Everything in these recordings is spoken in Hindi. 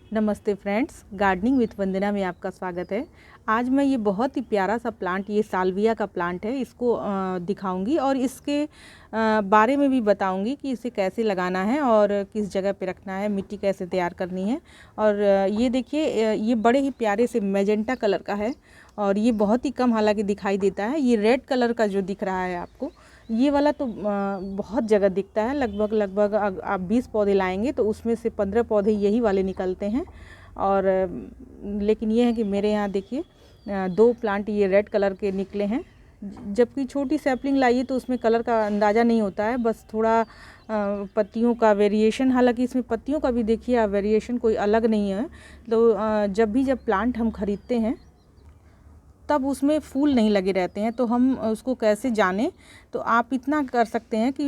नमस्ते फ्रेंड्स, गार्डनिंग विथ वंदना में आपका स्वागत है। आज मैं ये बहुत ही प्यारा सा प्लांट, ये साल्विया का प्लांट है, इसको दिखाऊंगी और इसके बारे में भी बताऊंगी कि इसे कैसे लगाना है और किस जगह पे रखना है, मिट्टी कैसे तैयार करनी है। और ये देखिए, ये बड़े ही प्यारे से मैजेंटा कलर का है और ये बहुत ही कम हालांकि दिखाई देता है। ये रेड कलर का जो दिख रहा है आपको, ये वाला तो बहुत जगह दिखता है। लगभग आप 20 पौधे लाएंगे तो उसमें से 15 पौधे यही वाले निकलते हैं। और लेकिन ये है कि मेरे यहाँ देखिए 2 प्लांट ये रेड कलर के निकले हैं। जबकि छोटी सैपलिंग लाइए तो उसमें कलर का अंदाज़ा नहीं होता है, बस थोड़ा पत्तियों का वेरिएशन। हालांकि इसमें पत्तियों का भी देखिए वेरिएशन कोई अलग नहीं है। तो जब प्लांट हम ख़रीदते हैं तब उसमें फूल नहीं लगे रहते हैं, तो हम उसको कैसे जानें। तो आप इतना कर सकते हैं कि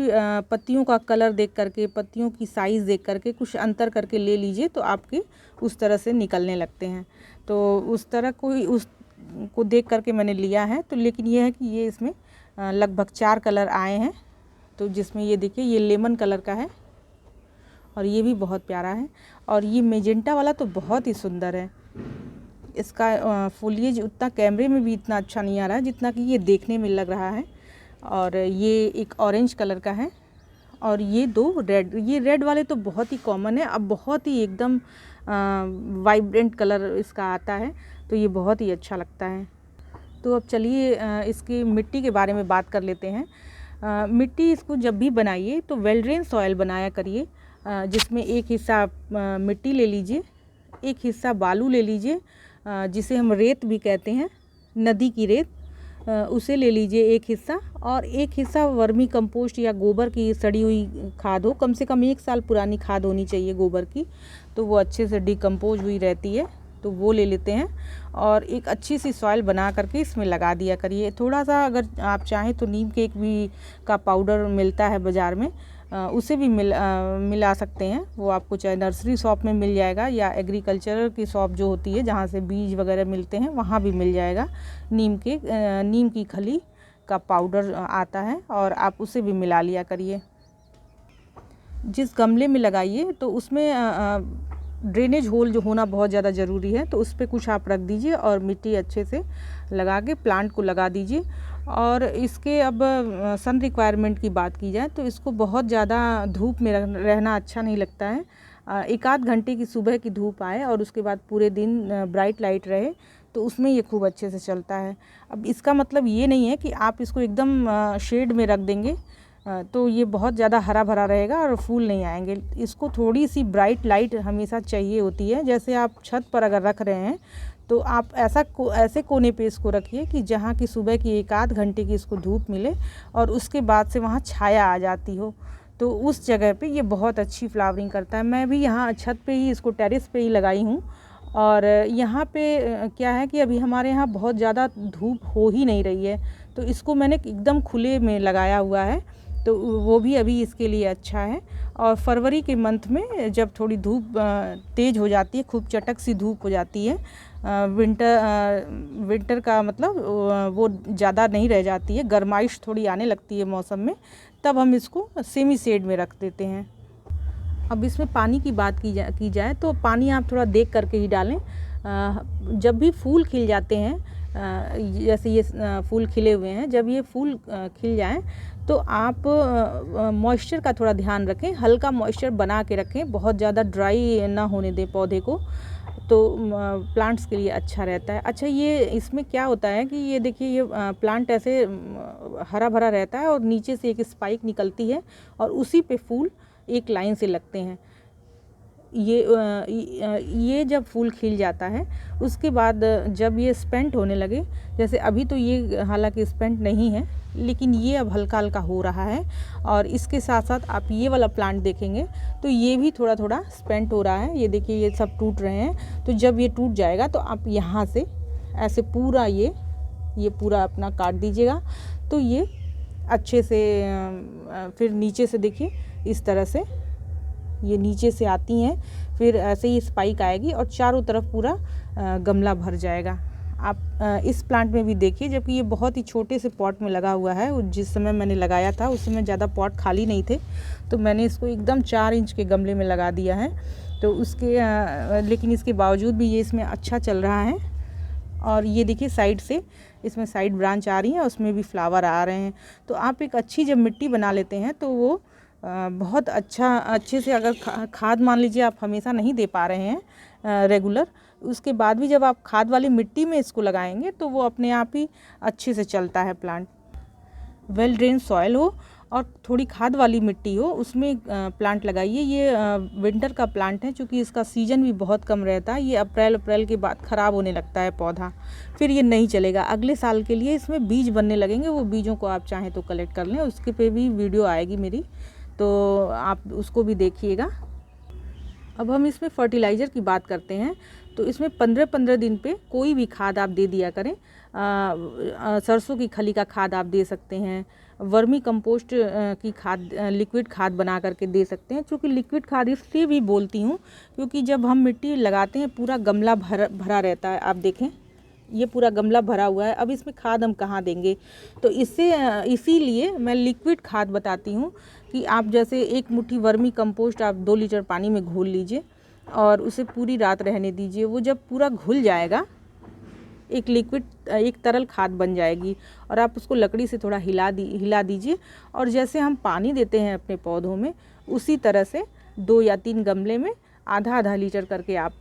पत्तियों का कलर देख करके, पत्तियों की साइज़ देख करके कुछ अंतर करके ले लीजिए, तो आपके उस तरह से निकलने लगते हैं। तो उस तरह को देख करके मैंने लिया है। तो लेकिन ये है कि ये इसमें लगभग 4 कलर आए हैं। तो जिसमें ये देखिए, ये लेमन कलर का है और ये भी बहुत प्यारा है। और ये मेजेंटा वाला तो बहुत ही सुंदर है। इसका फोलिएज उतना कैमरे में भी इतना अच्छा नहीं आ रहा है जितना कि ये देखने में लग रहा है। और ये एक ऑरेंज कलर का है और ये 2 रेड। ये रेड वाले तो बहुत ही कॉमन है, अब बहुत ही एकदम वाइब्रेंट कलर इसका आता है, तो ये बहुत ही अच्छा लगता है। तो अब चलिए इसकी मिट्टी के बारे में बात कर लेते हैं। मिट्टी इसको जब भी बनाइए तो वेल ड्रेन सॉइल बनाया करिए, जिसमें एक हिस्सा मिट्टी ले लीजिए, एक हिस्सा बालू ले लीजिए, जिसे हम रेत भी कहते हैं, नदी की रेत, उसे ले लीजिए एक हिस्सा। और एक हिस्सा वर्मी कंपोस्ट या गोबर की सड़ी हुई खाद हो, कम से कम 1 साल पुरानी खाद होनी चाहिए गोबर की, तो वो अच्छे से डिकम्पोज हुई रहती है, तो वो ले लेते हैं। और एक अच्छी सी सॉइल बना करके इसमें लगा दिया करिए। थोड़ा सा अगर आप चाहें तो नीम केक भी का पाउडर मिलता है बाज़ार में, उसे भी मिला सकते हैं। वो आपको चाहे नर्सरी शॉप में मिल जाएगा या एग्रीकल्चर की शॉप जो होती है जहाँ से बीज वगैरह मिलते हैं, वहाँ भी मिल जाएगा। नीम की खली का पाउडर आता है और आप उसे भी मिला लिया करिए। जिस गमले में लगाइए तो उसमें ड्रेनेज होल जो होना बहुत ज़्यादा ज़रूरी है, तो उस पर कुछ आप रख दीजिए और मिट्टी अच्छे से लगा के प्लांट को लगा दीजिए। और इसके अब सन रिक्वायरमेंट की बात की जाए तो इसको बहुत ज़्यादा धूप में रहना अच्छा नहीं लगता है। 1 आध घंटे की सुबह की धूप आए और उसके बाद पूरे दिन ब्राइट लाइट रहे, तो उसमें ये खूब अच्छे से चलता है। अब इसका मतलब ये नहीं है कि आप इसको एकदम शेड में रख देंगे तो ये बहुत ज़्यादा हरा भरा रहेगा और फूल नहीं आएंगे। इसको थोड़ी सी ब्राइट लाइट हमेशा चाहिए होती है। जैसे आप छत पर अगर रख रहे हैं तो आप ऐसे कोने पे इसको रखिए कि जहाँ की सुबह की 1 आध घंटे की इसको धूप मिले और उसके बाद से वहाँ छाया आ जाती हो, तो उस जगह पे ये बहुत अच्छी फ्लावरिंग करता है। मैं भी यहाँ छत पे ही, इसको टेरेस पे ही लगाई हूँ। और यहाँ पे क्या है कि अभी हमारे यहाँ बहुत ज़्यादा धूप हो ही नहीं रही है, तो इसको मैंने एकदम खुले में लगाया हुआ है, तो वो भी अभी इसके लिए अच्छा है। और फरवरी के मंथ में जब थोड़ी धूप तेज़ हो जाती है, खूब चटक सी धूप हो जाती है, विंटर का मतलब वो ज़्यादा नहीं रह जाती है, गर्माइश थोड़ी आने लगती है मौसम में, तब हम इसको सेमी शेड में रख देते हैं। अब इसमें पानी की बात की जाए तो पानी आप थोड़ा देख करके ही डालें। जब भी फूल खिल जाते हैं, जैसे ये फूल खिले हुए हैं, जब ये फूल खिल जाएं तो आप मॉइस्चर का थोड़ा ध्यान रखें, हल्का मॉइस्चर बना के रखें, बहुत ज़्यादा ड्राई ना होने दें पौधे को, तो प्लांट्स के लिए अच्छा रहता है। अच्छा, ये इसमें क्या होता है कि ये देखिए, ये प्लांट ऐसे हरा भरा रहता है और नीचे से एक स्पाइक निकलती है और उसी पे फूल एक लाइन से लगते हैं। ये जब फूल खिल जाता है उसके बाद जब ये स्पेंट होने लगे, जैसे अभी तो ये हालांकि स्पेंट नहीं है, लेकिन ये अब हल्का हल्का हो रहा है। और इसके साथ साथ आप ये वाला प्लांट देखेंगे तो ये भी थोड़ा थोड़ा स्पेंट हो रहा है। ये देखिए, ये सब टूट रहे हैं। तो जब ये टूट जाएगा तो आप यहाँ से ऐसे पूरा ये पूरा अपना काट दीजिएगा, तो ये अच्छे से फिर नीचे से देखिए इस तरह से ये नीचे से आती हैं, फिर ऐसे ही स्पाइक आएगी और चारों तरफ पूरा गमला भर जाएगा। आप इस प्लांट में भी देखिए, जबकि ये बहुत ही छोटे से पॉट में लगा हुआ है। जिस समय मैंने लगाया था उस समय ज़्यादा पॉट खाली नहीं थे, तो मैंने इसको एकदम 4 इंच के गमले में लगा दिया है। तो लेकिन इसके बावजूद भी ये इसमें अच्छा चल रहा है। और ये देखिए साइड से इसमें साइड ब्रांच आ रही है, उसमें भी फ्लावर आ रहे हैं। तो आप एक अच्छी जब मिट्टी बना लेते हैं तो वो बहुत अच्छे से, अगर खाद मान लीजिए आप हमेशा नहीं दे पा रहे हैं रेगुलर, उसके बाद भी जब आप खाद वाली मिट्टी में इसको लगाएंगे तो वो अपने आप ही अच्छे से चलता है प्लांट। वेल ड्रेन सॉइल हो और थोड़ी खाद वाली मिट्टी हो, उसमें प्लांट लगाइए। ये विंटर का प्लांट है, क्योंकि इसका सीज़न भी बहुत कम रहता है। ये अप्रैल के बाद ख़राब होने लगता है पौधा, फिर ये नहीं चलेगा। अगले साल के लिए इसमें बीज बनने लगेंगे, वो बीजों को आप चाहें तो कलेक्ट कर लें, उसके पे भी वीडियो आएगी मेरी, तो आप उसको भी देखिएगा। अब हम इसमें फर्टिलाइज़र की बात करते हैं। तो इसमें 15-15 दिन पे कोई भी खाद आप दे दिया करें। सरसों की खली का खाद आप दे सकते हैं, वर्मी कंपोस्ट की खाद, लिक्विड खाद बना करके दे सकते हैं। क्योंकि लिक्विड खाद इसलिए भी बोलती हूँ क्योंकि जब हम मिट्टी लगाते हैं पूरा गमला भरा रहता है। आप देखें ये पूरा गमला भरा हुआ है, अब इसमें खाद हम कहाँ देंगे। तो इसीलिए मैं लिक्विड खाद बताती हूँ कि आप जैसे एक मुट्ठी वर्मी कंपोस्ट आप 2 लीटर पानी में घोल लीजिए और उसे पूरी रात रहने दीजिए। वो जब पूरा घुल जाएगा एक तरल खाद बन जाएगी, और आप उसको लकड़ी से थोड़ा हिला दीजिए। और जैसे हम पानी देते हैं अपने पौधों में, उसी तरह से 2 या 3 गमले में आधा लीटर करके आप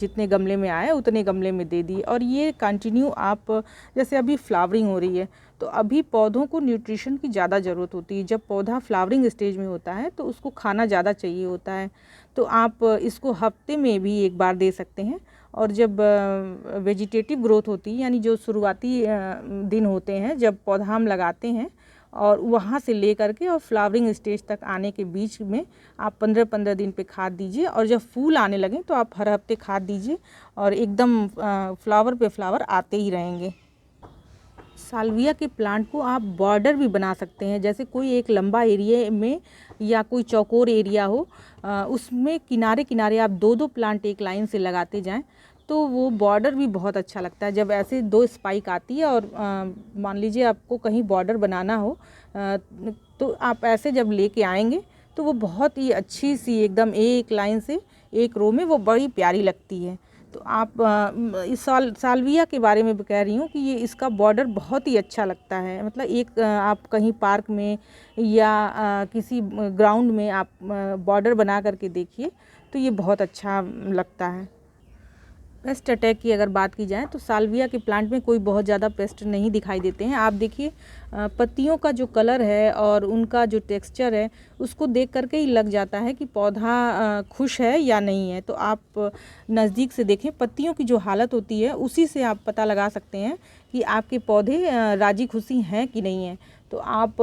जितने गमले में आए उतने गमले में दे दिए। और ये कंटिन्यू आप, जैसे अभी फ्लावरिंग हो रही है तो अभी पौधों को न्यूट्रिशन की ज़्यादा ज़रूरत होती है। जब पौधा फ्लावरिंग स्टेज में होता है तो उसको खाना ज़्यादा चाहिए होता है। तो आप इसको हफ्ते में भी एक बार दे सकते हैं। और जब वेजिटेटिव ग्रोथ होती है, यानी जो शुरुआती दिन होते हैं जब पौधा हम लगाते हैं, और वहाँ से ले करके और फ्लावरिंग स्टेज तक आने के बीच में आप 15-15 दिन पे खाद दीजिए। और जब फूल आने लगें तो आप हर हफ्ते खाद दीजिए, और एकदम फ्लावर पे फ्लावर आते ही रहेंगे। साल्विया के प्लांट को आप बॉर्डर भी बना सकते हैं। जैसे कोई एक लंबा एरिया में या कोई चौकोर एरिया हो, उसमें किनारे किनारे आप 2-2 प्लांट एक लाइन से लगाते जाएं तो वो बॉर्डर भी बहुत अच्छा लगता है। जब ऐसे 2 स्पाइक आती है और मान लीजिए आपको कहीं बॉर्डर बनाना हो, तो आप ऐसे जब लेके आएंगे तो वो बहुत ही अच्छी सी एकदम एक लाइन से एक रो में वो बड़ी प्यारी लगती है। तो आप इस साल्विया के बारे में कह रही हूँ कि ये इसका बॉर्डर बहुत ही अच्छा लगता है। मतलब एक आप कहीं पार्क में या किसी ग्राउंड में आप बॉर्डर बना करके देखिए तो ये बहुत अच्छा लगता है। पेस्ट अटैक की अगर बात की जाए तो साल्विया के प्लांट में कोई बहुत ज़्यादा पेस्ट नहीं दिखाई देते हैं। आप देखिए पत्तियों का जो कलर है और उनका जो टेक्सचर है उसको देख करके ही लग जाता है कि पौधा खुश है या नहीं है। तो आप नज़दीक से देखें, पत्तियों की जो हालत होती है उसी से आप पता लगा सकते हैं कि आपके पौधे राजी खुशी हैं कि नहीं हैं। तो आप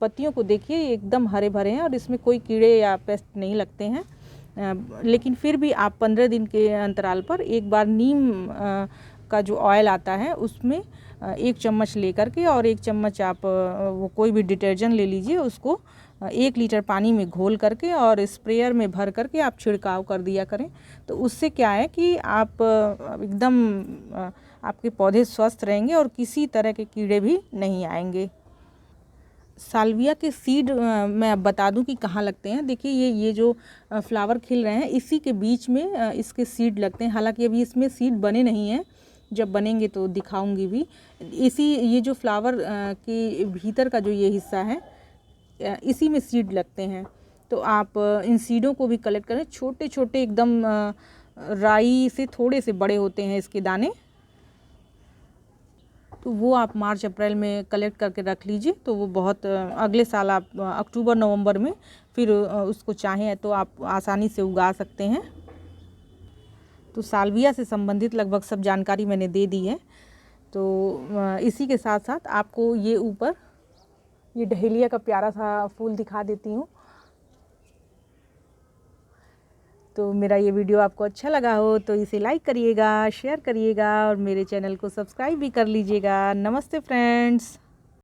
पत्तियों को देखिए एकदम हरे भरे हैं और इसमें कोई कीड़े या पेस्ट नहीं लगते हैं। लेकिन फिर भी आप 15 दिन के अंतराल पर एक बार नीम का जो ऑयल आता है उसमें 1 चम्मच ले करके और 1 चम्मच आप वो कोई भी डिटर्जेंट ले लीजिए, उसको 1 लीटर पानी में घोल करके और स्प्रेयर में भर करके आप छिड़काव कर दिया करें। तो उससे क्या है कि आप एकदम आपके पौधे स्वस्थ रहेंगे और किसी तरह के कीड़े भी नहीं आएंगे। साल्विया के सीड मैं अब बता दूं कि कहाँ लगते हैं। देखिए ये जो फ्लावर खिल रहे हैं इसी के बीच में इसके सीड लगते हैं। हालांकि अभी इसमें सीड बने नहीं हैं, जब बनेंगे तो दिखाऊंगी भी। ये जो फ्लावर के भीतर का जो ये हिस्सा है इसी में सीड लगते हैं। तो आप इन सीडों को भी कलेक्ट करें। छोटे छोटे एकदम राई से थोड़े से बड़े होते हैं इसके दाने, तो वो आप मार्च अप्रैल में कलेक्ट करके रख लीजिए। तो वो बहुत अगले साल आप अक्टूबर नवंबर में फिर उसको चाहें तो आप आसानी से उगा सकते हैं। तो साल्विया से संबंधित लगभग सब जानकारी मैंने दे दी है। तो इसी के साथ साथ आपको ये ऊपर ये डहेलिया का प्यारा सा फूल दिखा देती हूँ। तो मेरा ये वीडियो आपको अच्छा लगा हो तो इसे लाइक करिएगा, शेयर करिएगा और मेरे चैनल को सब्सक्राइब भी कर लीजिएगा। नमस्ते फ्रेंड्स।